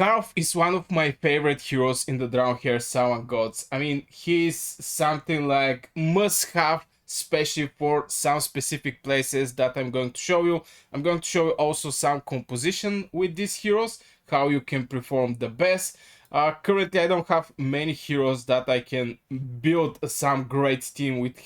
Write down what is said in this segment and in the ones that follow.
Karf is one of my favorite heroes in the Dragonheir Silent Gods. I mean, he's something like must-have, especially for some specific places that I'm going to show you. I'm going to show you also some composition with these heroes, how you can perform the best. Currently, I don't have many heroes that I can build some great team with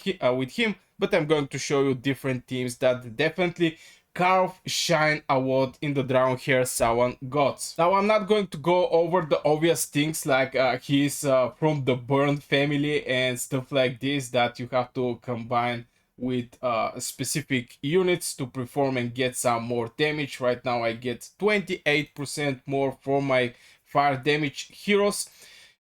him, but I'm going to show you different teams that definitely Karf shine a lot in the Dragonheir Silent Gods. Now, I'm not going to go over the obvious things like he's from the Burn family and stuff like this that you have to combine with specific units to perform and get some more damage. Right now I get 28% more for my fire damage heroes.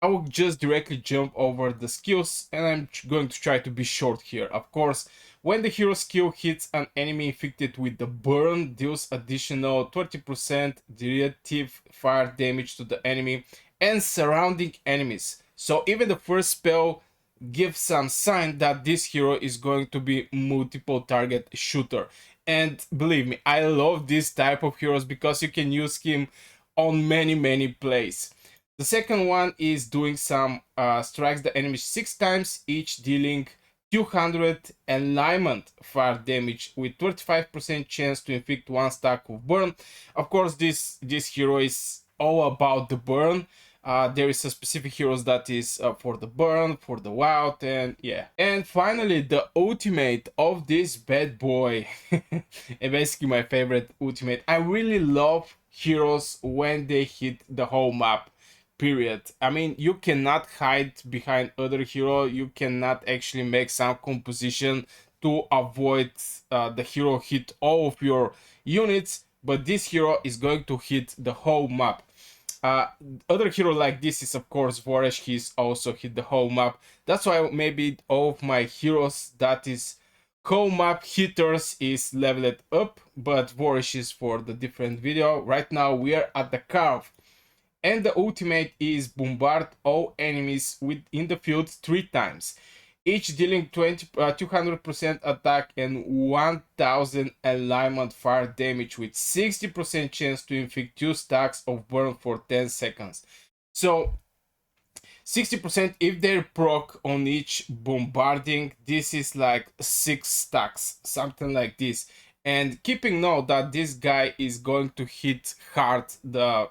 I will just directly jump over the skills and I'm going to try to be short here. Of course, when the hero skill hits an enemy infected with the burn, deals additional 20% directive fire damage to the enemy and surrounding enemies. So even the first spell gives some sign that this hero is going to be multiple target shooter. And believe me, I love this type of heroes because you can use him on many plays. The second one is doing some strikes the enemy 6 times, each dealing 200 alignment fire damage with 35% chance to inflict 1 stack of burn. Of course, this hero is all about the burn. There is a specific heroes that is for the burn, for the wild, and yeah. And finally, the ultimate of this bad boy. And basically my favorite ultimate. I really love heroes when they hit the whole map, period. I mean, you cannot hide behind other hero. You cannot actually make some composition to avoid the hero hit all of your units, but this hero is going to hit the whole map. Other hero like this is of course Voresh. He's also hit the whole map. That's why maybe all of my heroes that is whole map hitters is leveled up, but Voresh is for the different video. Right now we are at the Karf, and the ultimate is bombard all enemies within the field 3 times, each dealing 200% attack and 1000 alignment fire damage with 60% chance to inflict 2 stacks of burn for 10 seconds. So 60% if they're proc on each bombarding, this is like 6 stacks, something like this. And keeping note that this guy is going to hit hard the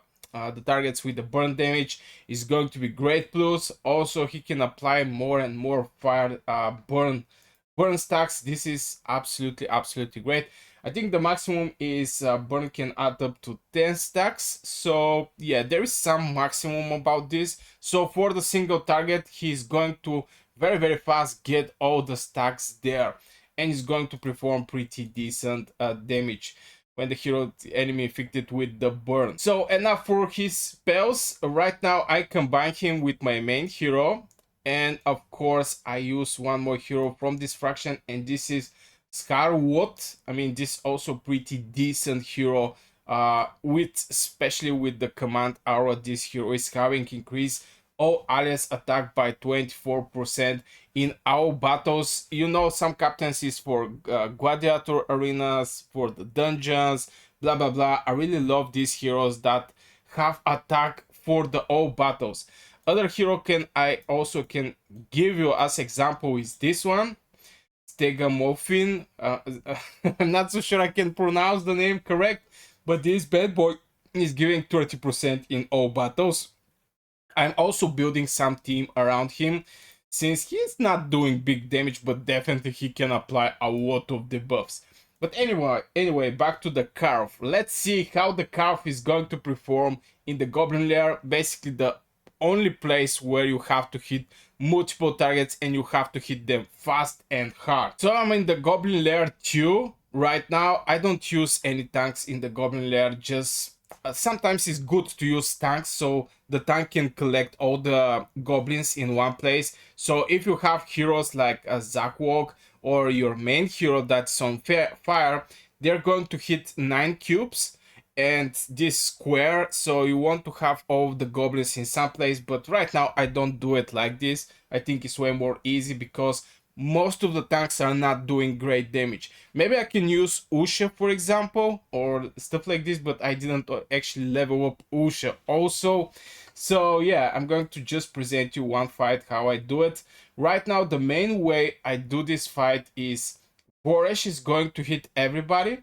targets with the burn damage is going to be great. Plus also he can apply more and more fire burn stacks. This is absolutely great. I think the maximum is burn can add up to 10 stacks. So yeah, there is some maximum about this. So for the single target, he's going to very fast get all the stacks there, and he's going to perform pretty decent damage when the enemy infected with the burn. So enough for his spells. Right now I combine him with my main hero, and of course I use one more hero from this faction, and this is Scarwood. I mean, this also pretty decent hero, especially with the command arrow. This hero is having increased all allies attack by 24% in all battles. You know, some captaincies for gladiator arenas, for the dungeons, blah blah blah. I really love these heroes that have attack for the all battles. Other hero I also can give you as example is this one, Stegamorphin. I'm not so sure I can pronounce the name correct, but this bad boy is giving 30% in all battles. I'm also building some team around him, since he's not doing big damage, but definitely he can apply a lot of debuffs. But anyway, back to the Karf. Let's see how the Karf is going to perform in the Goblin Lair. Basically the only place where you have to hit multiple targets and you have to hit them fast and hard. So I'm in the Goblin Lair 2 right now. I don't use any tanks in the Goblin Lair, just sometimes it's good to use tanks so the tank can collect all the goblins in one place. So if you have heroes like a Zakwok or your main hero that's on fire, they're going to hit 9 cubes and this square, so you want to have all the goblins in some place. But right now I don't do it like this. I think it's way more easy because most of the tanks are not doing great damage. Maybe I can use Usha, for example, or stuff like this, but I didn't actually level up Usha also. So yeah, I'm going to just present you one fight, how I do it. Right now, the main way I do this fight is Boresh is going to hit everybody,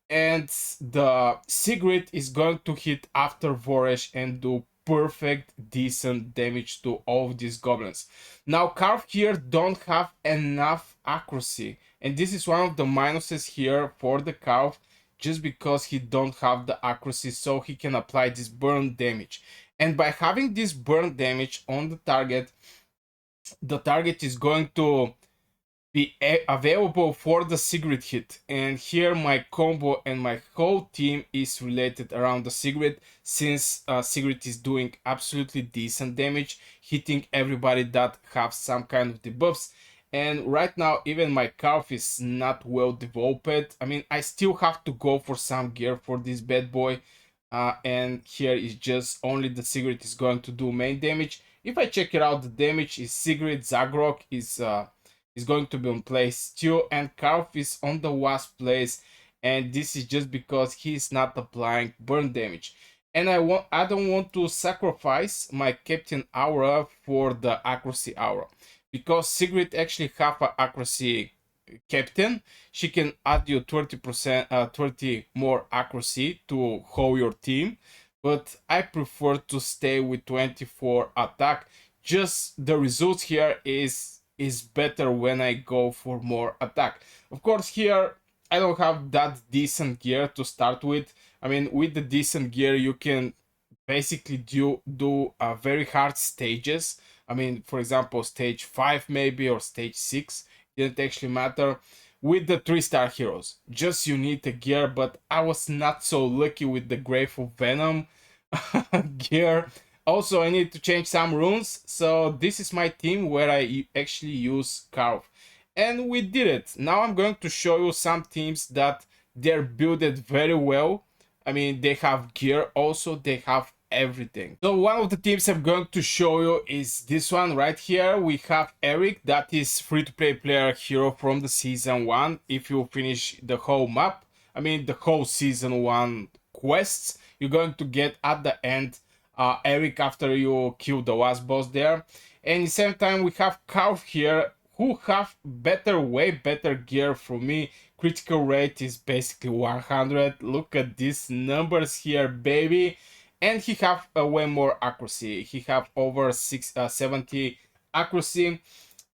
and the Sigrid is going to hit after Voresh and do perfect decent damage to all of these goblins. Now Karf here don't have enough accuracy, and this is one of the minuses here for the Karf, just because he don't have the accuracy, so he can apply this burn damage. And by having this burn damage on the target is going to be available for the Sigrid hit. And here my combo and my whole team is related around the Sigrid, since Sigrid is doing absolutely decent damage, hitting everybody that have some kind of debuffs. And right now even my Karf is not well developed. I mean, I still have to go for some gear for this bad boy. And here is just only the Sigrid is going to do main damage. If I check it out, the damage is Sigrid, Zagrok is going to be on place too, and Karf is on the wasp place, and this is just because he is not applying burn damage. And I don't want to sacrifice my Captain Aura for the accuracy aura, because Sigrid actually have an accuracy captain. She can add you 30%, 30 more accuracy to whole your team, but I prefer to stay with 24 attack. Just the results here is better when I go for more attack. Of course, here I don't have that decent gear to start with. I mean, with the decent gear, you can basically do very hard stages. I mean, for example, stage 5 maybe, or stage 6, didn't actually matter. With the 3-star heroes, just you need the gear, but I was not so lucky with the Grave of Venom gear. Also, I need to change some runes, so this is my team where I actually use Karf. And we did it. Now I'm going to show you some teams that they're builded very well. I mean, they have gear also, they have everything. So one of the teams I'm going to show you is this one right here. We have Eric, that is free-to-play player hero from the season 1. If you finish the whole map, I mean the whole season 1 quests, you're going to get at the end Eric after you kill the last boss there. And at the same time we have Karf here, who have way better gear from me. Critical rate is basically 100. Look at these numbers here, baby. And he have way more accuracy. He have over 70 accuracy.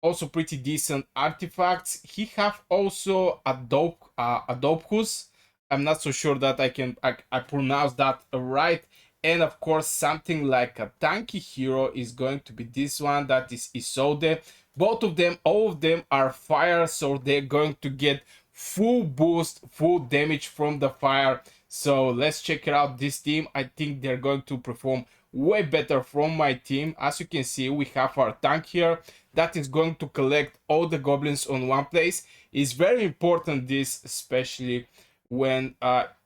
Also pretty decent artifacts. He have also a Adopus. I'm not so sure that I pronounce that right. And of course, something like a tanky hero is going to be this one, that is Isolde. Both of them, all of them are fire, so they're going to get full boost, full damage from the fire. So let's check it out, this team. I think they're going to perform way better from my team. As you can see, we have our tank here that is going to collect all the goblins on one place. It's very important, this, especially when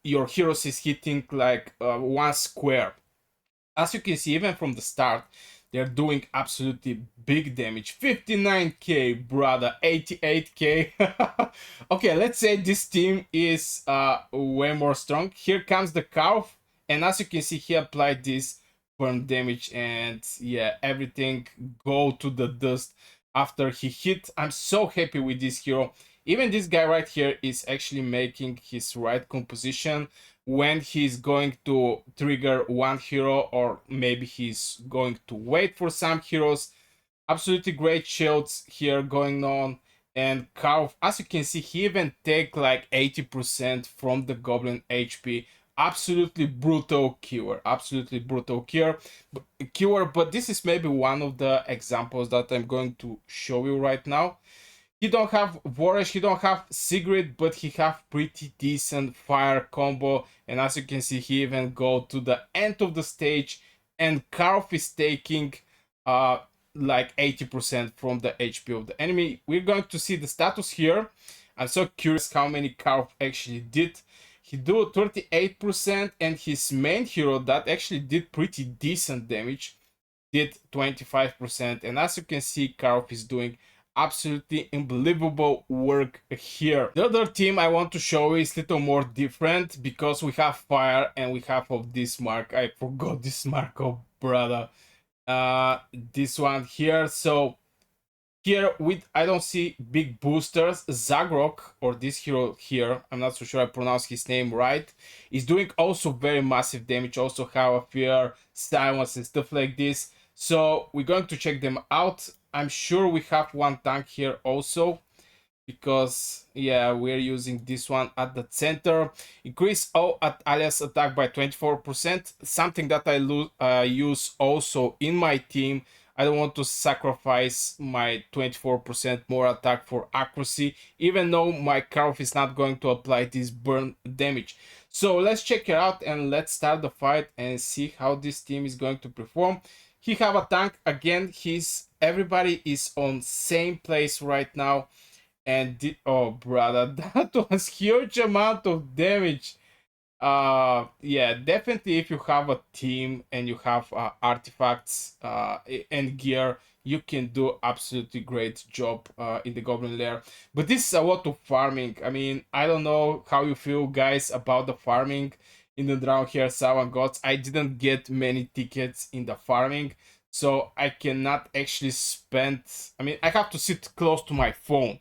your heroes is hitting like one square. As you can see, even from the start, they're doing absolutely big damage. 59k, brother, 88k. Okay, let's say this team is way more strong. Here comes the Karf, and as you can see, he applied this burn damage, and yeah, everything go to the dust after he hit. I'm so happy with this hero. Even this guy right here is actually making his right composition when he's going to trigger one hero, or maybe he's going to wait for some heroes. Absolutely great shields here going on. And Karf, as you can see, he even take like 80% from the goblin HP. Absolutely brutal killer, absolutely brutal killer. But this is maybe one of the examples that I'm going to show you right now. He don't have Voresh, he don't have Sigrid, but he have pretty decent fire combo. And as you can see, he even go to the end of the stage, and Karf is taking like 80% from the HP of the enemy. We're going to see the status here. I'm so curious how many Karf actually did. He do 38%, and his main hero that actually did pretty decent damage did 25%. And as you can see, Karf is doing absolutely unbelievable work here. The other team I want to show is a little more different because we have fire and we have of this mark. I forgot this mark, oh brother. This one here. So here with I don't see big boosters. Zagrok, or this hero here, I'm not so sure I pronounce his name right, is doing also very massive damage. Also have a fear, silence and stuff like this. So we're going to check them out. I'm sure we have one tank here also, because yeah, we're using this one at the center. Increase all at alias attack by 24%, something that I use also in my team. I don't want to sacrifice my 24% more attack for accuracy, even though my Karf is not going to apply this burn damage. So let's check it out and let's start the fight and see how this team is going to perform. He have a tank again. Everybody is on same place right now. And oh brother, that was huge amount of damage. Yeah, definitely if you have a team and you have artifacts and gear, you can do absolutely great job in the Goblin Lair. But this is a lot of farming. I mean, I don't know how you feel, guys, about the farming in the Dragonheir Silent Gods. I didn't get many tickets in the farming, so I cannot actually spend. I mean, I have to sit close to my phone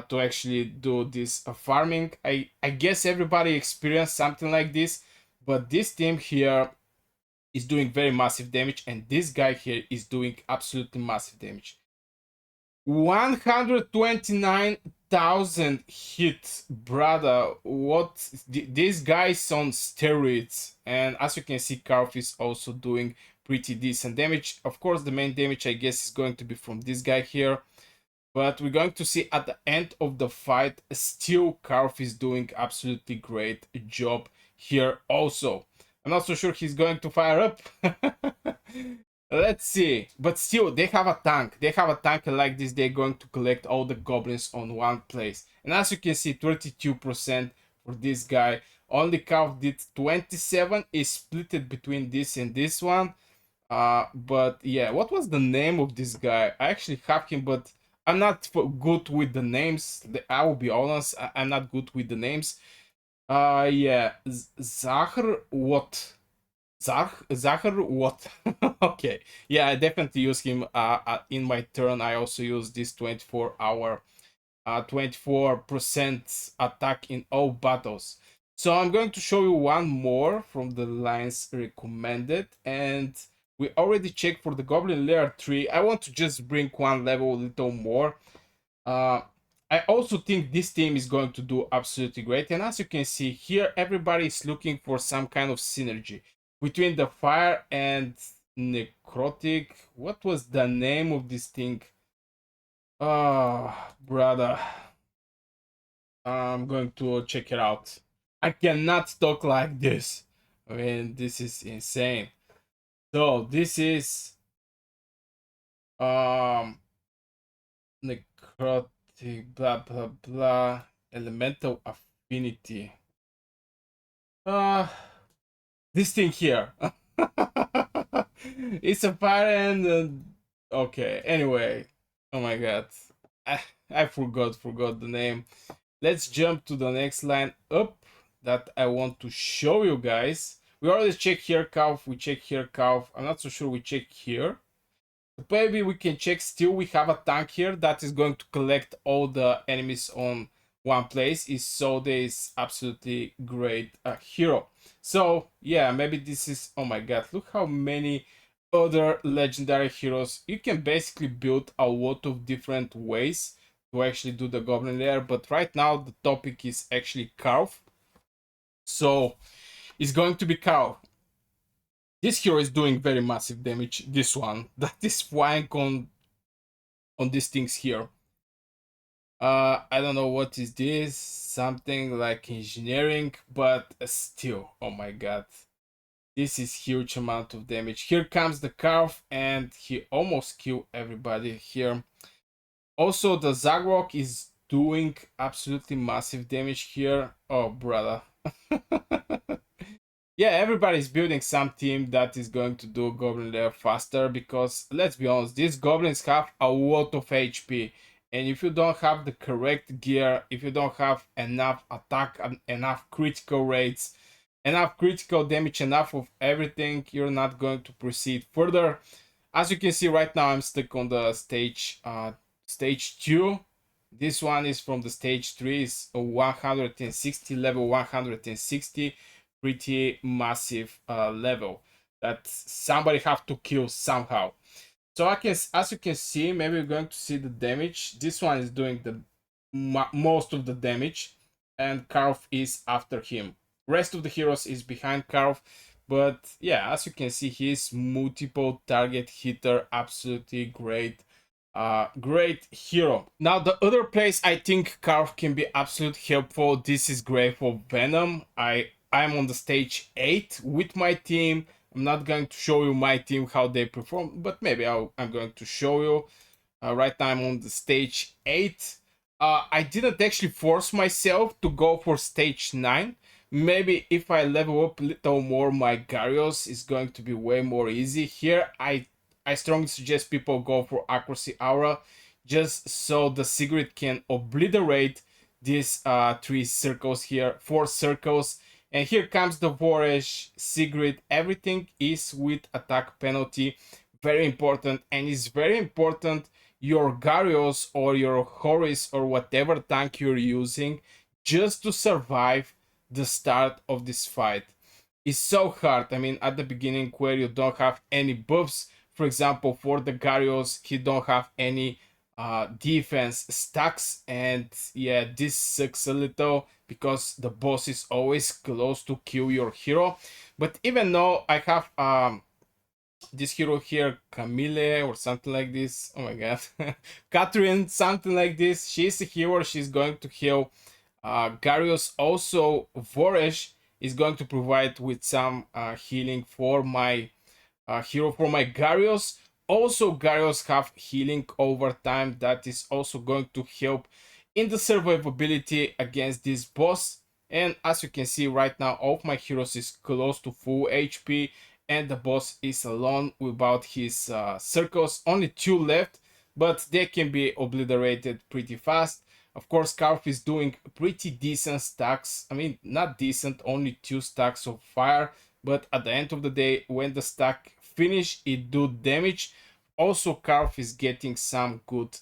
to actually do this farming. I guess everybody experienced something like this, but this team here is doing very massive damage, and this guy here is doing absolutely massive damage. 129,000 hits, brother. What? This guy's on steroids, and as you can see, Karf is also doing pretty decent damage. Of course, the main damage I guess is going to be from this guy here. But we're going to see at the end of the fight, still Karf is doing absolutely great job here also. I'm not so sure he's going to fire up. Let's see. But still, they have a tank. They have a tank, and like this, they're going to collect all the goblins on one place. And as you can see, 32% for this guy. Only Karf did 27. Is split it between this and this one. But yeah, what was the name of this guy? I actually have him, but I'm not good with the names. I will be honest. I'm not good with the names. Yeah, Zahar what? Zahar what? Okay. Yeah, I definitely use him. In my turn, I also use this 24-hour, 24% attack in all battles. So I'm going to show you one more from the lines recommended, and we already checked for the Goblin Lair 3. I want to just bring one level a little more. I also think this team is going to do absolutely great. And as you can see here, everybody is looking for some kind of synergy between the fire and necrotic. What was the name of this thing? Brother. I'm going to check it out. I cannot talk like this. I mean, this is insane. So this is necrotic blah blah blah elemental affinity. This thing here. It's a fire and okay. Anyway, oh my god, I forgot the name. Let's jump to the next line up that I want to show you guys. We already check here Karf, we check here Karf. I'm not so sure we check here. But maybe we can check still. We have a tank here that is going to collect all the enemies on one place. Isolde is absolutely great hero. So yeah, maybe this is, oh my god, look how many other legendary heroes. You can basically build a lot of different ways to actually do the Goblin Lair, but right now the topic is actually Karf. So it's going to be Karf. This hero is doing very massive damage. This one that is flying on these things here. I don't know what is this. Something like engineering, but still, oh my god, this is huge amount of damage. Here comes the Karf, and he almost killed everybody here. Also, the Zagrok is doing absolutely massive damage here. Oh, brother. Yeah, everybody's building some team that is going to do Goblin Lair faster, because let's be honest, these goblins have a lot of HP And if you don't have the correct gear, if you don't have enough attack and enough critical rates, enough critical damage, enough of everything, you're not going to proceed further. As you can see right now, I'm stuck on the stage 2. This one is from the stage 3, is 160, level 160, pretty massive level that somebody have to kill somehow. So I can, as you can see, maybe we're going to see the damage. This one is doing the most of the damage, and Karf is after him. Rest of the heroes is behind Karf, but yeah, as you can see, he's multiple target hitter, absolutely great. Great hero. Now the other place I think Karf can be absolutely helpful. This is great for Venom. I'm on the stage 8 with my team. I'm not going to show you my team how they perform, but maybe I'm going to show you. Right now I'm on the stage 8. I didn't actually force myself to go for stage 9. Maybe if I level up a little more, my Gyarados is going to be way more easy. Here, I strongly suggest people go for Accuracy Aura, just so the Sigrid can obliterate these 3 circles here, 4 circles. And here comes the Voresh, Sigrid, everything is with attack penalty. Very important, and it's very important your Gyarados or your Horus or whatever tank you're using just to survive the start of this fight. It's so hard. I mean, at the beginning where you don't have any buffs, for example, for the Gyarados, he don't have any defense stacks, and yeah, this sucks a little because the boss is always close to kill your hero. But even though I have this hero here, Camille or something like this, oh my god, Catherine, something like this, she's a hero, she's going to heal Gyarados. Also Voresh is going to provide with some healing for my hero, for my Gyarados. Also Gyarados have healing over time that is also going to help in the survivability against this boss. And as you can see right now, all of my heroes is close to full HP, and the boss is alone without his circles. Only 2 left, but they can be obliterated pretty fast. Of course, Karf is doing pretty decent stacks. I mean, not decent, only 2 stacks of fire. But at the end of the day, when the stack finish, it do damage. Also, Karf is getting some good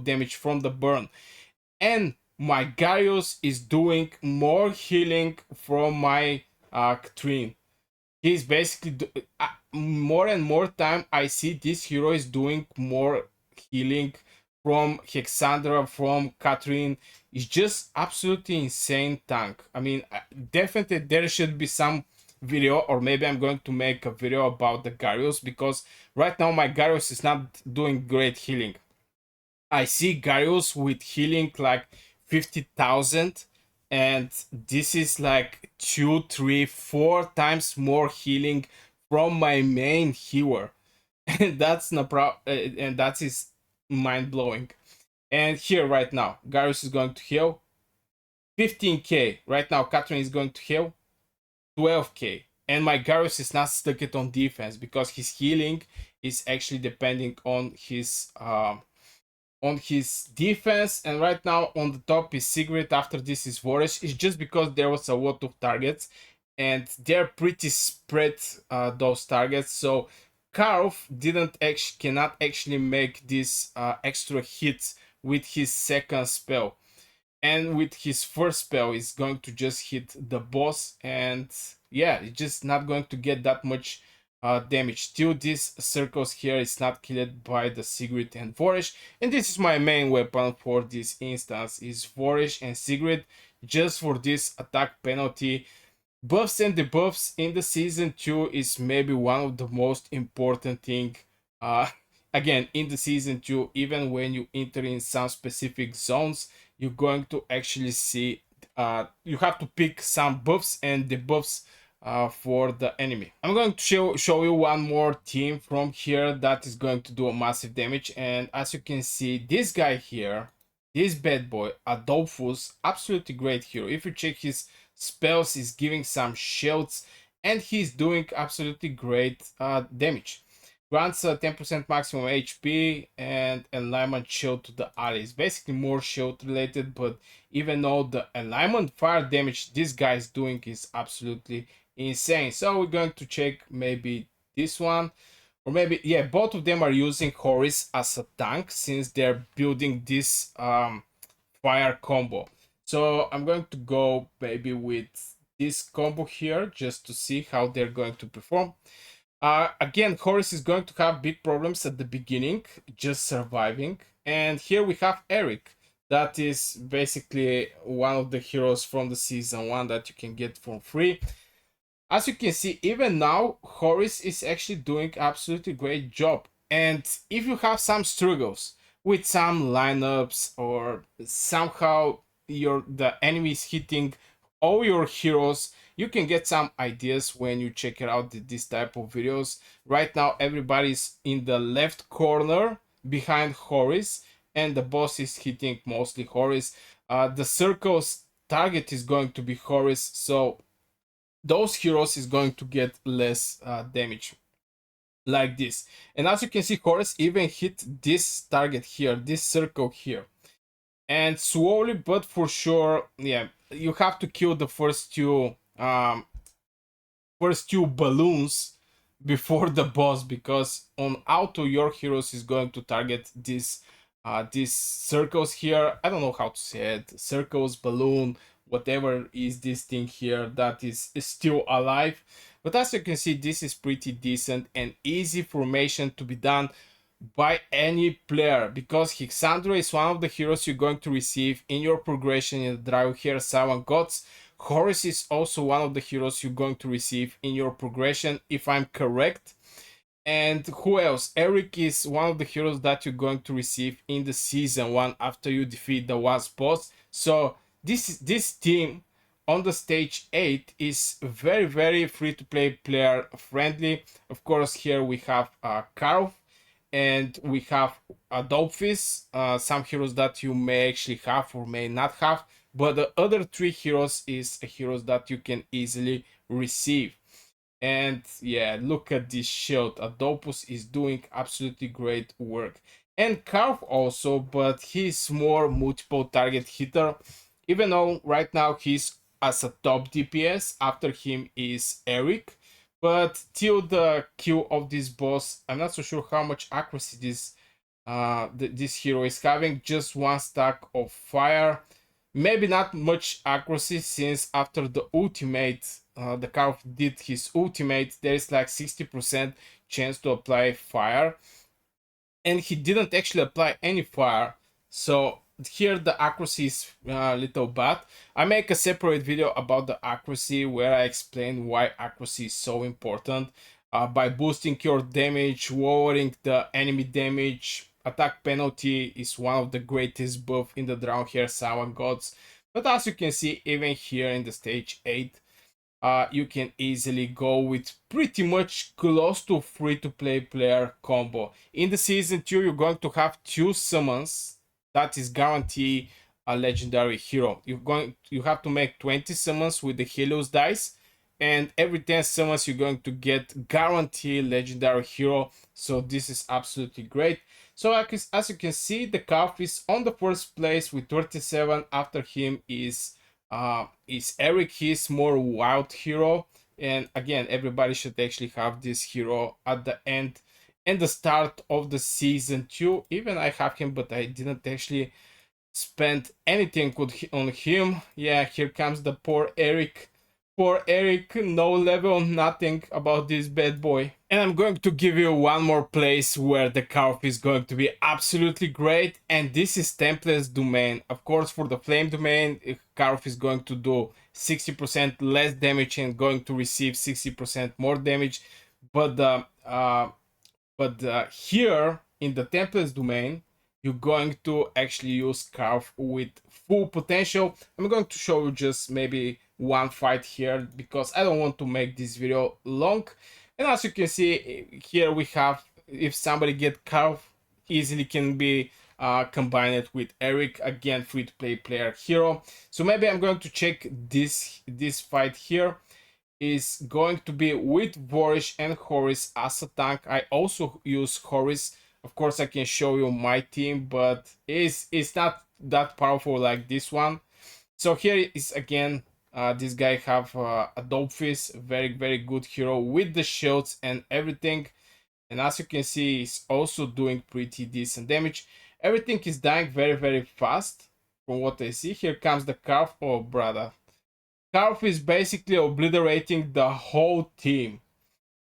damage from the burn. And my Gyarados is doing more healing from my Catherine. He's basically more and more time I see this hero is doing more healing from Hexandra, from Catherine. It's just absolutely insane tank. I mean, definitely there should be some video, or maybe I'm going to make a video about the Gyarados, because right now my Gyarados is not doing great healing. I see Gyarados with healing like 50,000, and this is like 2, 3, 4 times more healing from my main healer. And that's no and that is mind blowing. And here right now, Gyarados is going to heal 15k. Right now, Catherine is going to heal 12k. And my Gyarados is not stuck it on defense because his healing is actually depending on his defense. And right now on the top is Sigrid, after this is Voresh. It's just because there was a lot of targets and they're pretty spread, those targets, so Karf cannot actually make this extra hits with his second spell, and with his first spell is going to just hit the boss, and yeah, it's just not going to get that much damage. Still, this circles here is not killed by the Sigrid and Voresh, and this is my main weapon for this instance, is Voresh and Sigrid, just for this attack penalty. Buffs and debuffs in the season 2 is maybe one of the most important thing. Uh, Again, in the season 2, even when you enter in some specific zones, you're going to actually see you have to pick some buffs and debuffs for the enemy. I'm going to show you one more team from here that is going to do a massive damage, and as you can see, this guy here, this bad boy, Adolphus, absolutely great hero. If you check his spells, he's giving some shields, and he's doing absolutely great damage. grants a 10% maximum HP and alignment shield to the allies. Basically more shield related, but even though the alignment fire damage this guy is doing is absolutely insane. So we're going to check maybe this one, or maybe, yeah, both of them are using Horus as a tank since they're building this fire combo. So I'm going to go maybe with this combo here just to see how they're going to perform. Again, Horus is going to have big problems at the beginning, just surviving. And here we have Eric. That is basically one of the heroes from the season 1 that you can get for free. As you can see, even now, Horus is actually doing absolutely great job. And if you have some struggles with some lineups or somehow the enemy is hitting all your heroes, you can get some ideas when you check out this type of videos. Right now, everybody's in the left corner behind Horus, and the boss is hitting mostly Horus. The circle's target is going to be Horus, so those heroes is going to get less damage like this. And as you can see, Horus even hit this target here, this circle here. And slowly but for sure, yeah, you have to kill the first two balloons before the boss, because on auto your heroes is going to target these circles here. I don't know how to say it, circles, balloon, whatever is this thing here that is still alive. But as you can see, this is pretty decent and easy formation to be done by any player, because Hexandra is one of the heroes you're going to receive in your progression in the Dragonheir Silent Gods. Horus is also one of the heroes you're going to receive in your progression, if I'm correct. And who else? Eric is one of the heroes that you're going to receive in the season 1 after you defeat the Wasp boss. So this team on the stage 8 is very free to play, player friendly. Of course, here we have Karf, and we have Adolphus, some heroes that you may actually have or may not have, but the other 3 heroes is heroes that you can easily receive. And yeah, look at this shield. Adolphus is doing absolutely great work. And Karf also, but he's more multiple target hitter, even though right now he's as a top DPS. After him is Eric, but till the kill of this boss, I'm not so sure how much accuracy this hero is having. Just 1 stack of fire, maybe not much accuracy, since after the ultimate, the Karf did his ultimate, there is like 60% chance to apply fire, and he didn't actually apply any fire, so here the accuracy is a little bad. I make a separate video about the accuracy where I explain why accuracy is so important. By boosting your damage, lowering the enemy damage, attack penalty is one of the greatest buff in the Dragonheir Silent Gods. But as you can see, even here in the stage 8, you can easily go with pretty much close to free-to-play player combo. In the season 2, you're going to have 2 summons that is guarantee a legendary hero. You have to make 20 summons with the Helios dice, and every 10 summons you're going to get guarantee legendary hero. So this is absolutely great. So as you can see, the Karf is on the first place with 37. After him is Eric. He's more wild hero, and again, everybody should actually have this hero at the end and the start of the season 2. Even I have him, but I didn't actually spend anything on him. Yeah, here comes the poor Eric. Poor Eric, no level, nothing about this bad boy. And I'm going to give you one more place where the Karf is going to be absolutely great, and this is Tempest Domain. Of course, for the Flame Domain, Karf is going to do 60% less damage and going to receive 60% more damage. But here in the Tempest Domain, you're going to actually use Karf with full potential. I'm going to show you just maybe one fight here, because I don't want to make this video long. And as you can see, here we have, if somebody get Karf, easily can be combined with Eric, again free to play player hero. So maybe I'm going to check this fight here. is going to be with Vorish and Horus as a tank. I also use Horus. Of course, I can show you my team, but it's not that powerful like this one. So here is again, this guy have a Dopefish, very good hero with the shields and everything. And as you can see, he's also doing pretty decent damage. Everything is dying very fast from what I see. Here comes the Karf. Oh brother, Karf is basically obliterating the whole team.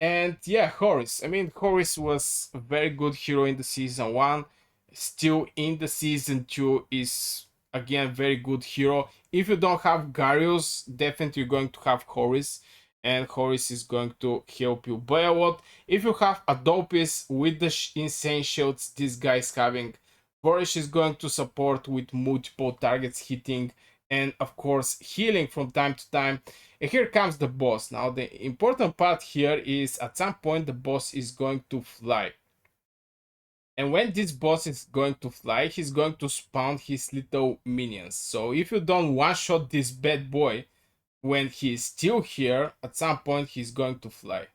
And yeah, Horus. I mean, Horus was a very good hero in the season 1. Still in the season 2 is again very good hero. If you don't have Garius, definitely you're going to have Horus. And Horus is going to help you by a lot. If you have Adopis with the insane shields this guy is having, Borish is going to support with multiple targets hitting and of course healing from time to time. And here comes the boss. Now the important part here is at some point the boss is going to fly. And when this boss is going to fly, he's going to spawn his little minions. So if you don't one-shot this bad boy when he's still here, at some point he's going to fly.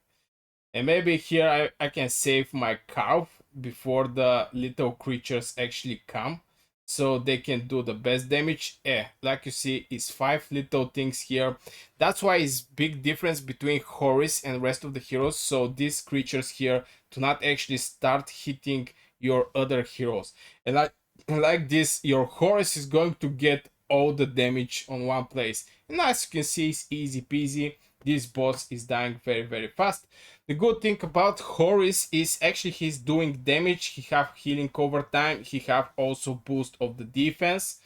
And maybe here I can save my Karf before the little creatures actually come, so they can do the best damage. Like you see, it's 5 little things here. That's why it's big difference between Horus and rest of the heroes. So these creatures here do not actually start hitting your other heroes. And like this, your Horus is going to get all the damage on one place. And as you can see, it's easy peasy. This boss is dying very fast. The good thing about Horus is actually he's doing damage. He have healing over time. He have also boost of the defense.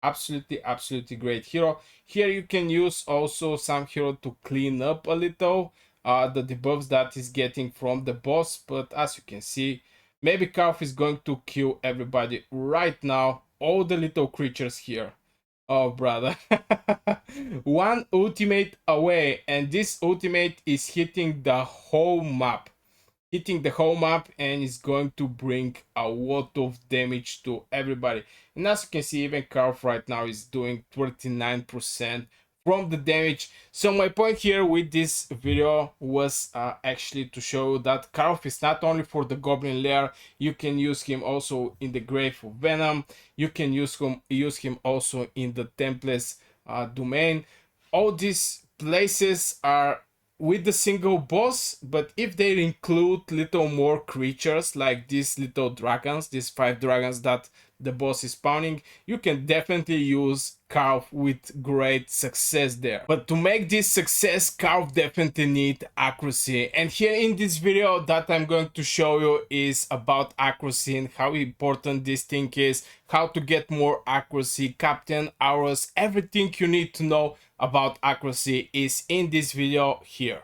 Absolutely great hero. Here you can use also some hero to clean up a little the debuffs that is getting from the boss. But as you can see, maybe Karf is going to kill everybody right now. All the little creatures here. Oh, brother. One ultimate away, and this ultimate is hitting the whole map. Hitting the whole map, and is going to bring a lot of damage to everybody. And as you can see, even Karf right now is doing 39% from the damage. So my point here with this video was actually to show that Karf is not only for the Goblin Lair. You can use him also in the Grave of Venom. You can use him also in the Tempest Domain. All these places are with the single boss, but if they include little more creatures like these little dragons, these 5 dragons that the boss is spawning, you can definitely use Karf with great success there. But to make this success, Karf definitely need accuracy. And here in this video that I'm going to show you is about accuracy and how important this thing is, how to get more accuracy, captain hours, everything you need to know about accuracy is in this video here.